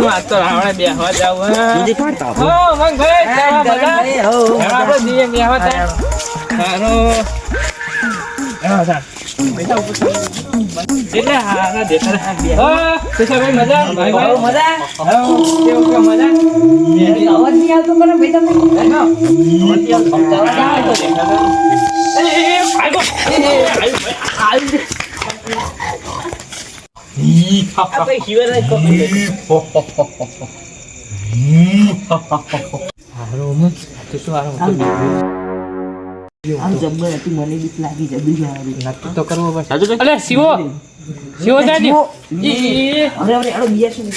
આ તો રાવણે બેહવા જાવ હો મંગ ભાઈ ચાવા બધા આપણે દીએ બેહવા તા હારો જા બેટા ઉપર એટલે હારા દેખા હો કેશવ ભાઈ મજા ભાઈ મજા હો કેવું કે મજા અવાજ નહીં આવતો કરો બેટા ભાઈ અવાજ નહીં આવતો ચાવા તો દેખા એ આયો આયો apa hiwala ko harum tu suara આમ જબ્બર હતી મને બીક લાગી જબી જારી નક્કી તો કરવો પડશે અલે શિવો દાદી અરે અરે બીજા શું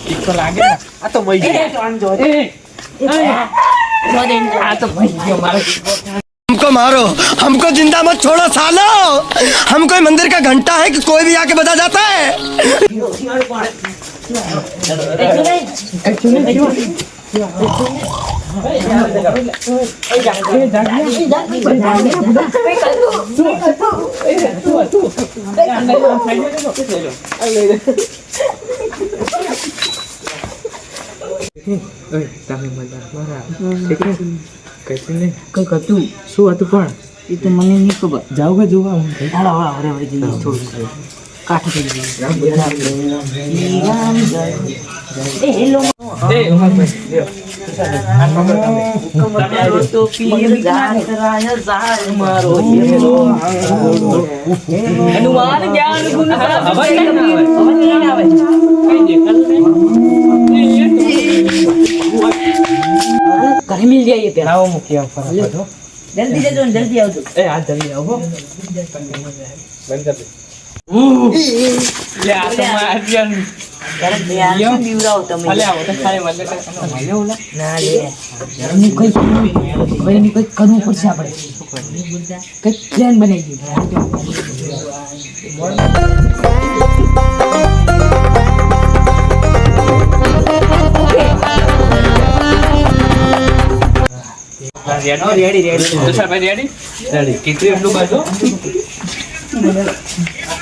ઈકો લાગે આ તો મઈ ગયો આમ જો हमको मारो हमको जिंदा मत छोड़ो सालो हम कोई मंदिर का घंटा है कि कोई भी आके बजा जाता है તમે મજા મારા ઠીક ને કઈ નહીં કઈ હતું શું હતું પણ એ તો મને નહીં ખબર જાવ કે જોવા હું હાલો હાલો હવે જઈએ થોડું કાઠ થઈ ગયું એ હેલો એ ઉમર ભાઈ આ પકડ તો પીર જાતરાય જાય મારો હેલો હનુમાન જ્ઞાન ગુણ હવે નહીં આવે કઈ દેખાતું ઘરે મિલ જઈએ પેલા આવો મૂકી આવ ફરક દો જલ્દી જજો જલ્દી આવજો એ આ જલ્દી આવો બંધ કર દે લે આ તો માર્યન યો બીવરાવ તમે અલે આવો તો ખાલી વલ્લે મળે ઓલા ના લે ની કોઈ ની કોઈ કરવું પડશે આપણે કઈ પ્લાન બનાવી રેડી તો સર ભાઈ રેડી કેટલી એટલું બાજુ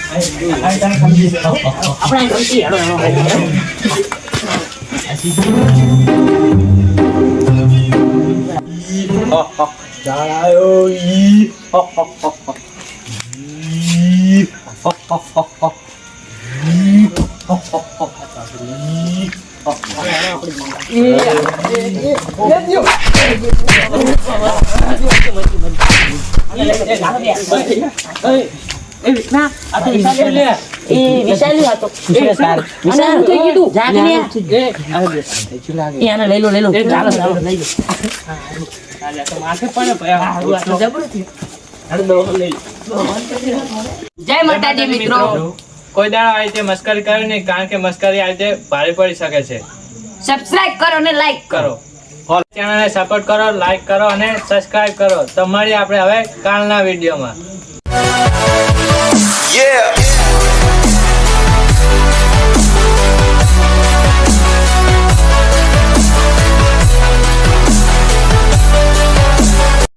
આપણે સમજી હેડો ચાલાયો ઈ જય માતાજી મિત્રો કોઈ દાડો આવી રીતે મસ્કરી કરે નહીં કારણ કે મસ્કરી આવી રીતે ભારે પડી શકે છે સબસ્ક્રાઇબ કરો અને લાઈક કરો ચેનલને સપોર્ટ કરો લાઈક કરો અને સબસ્ક્રાઇબ કરો તમારી આપણે હવે કાલના વિડીયોમાં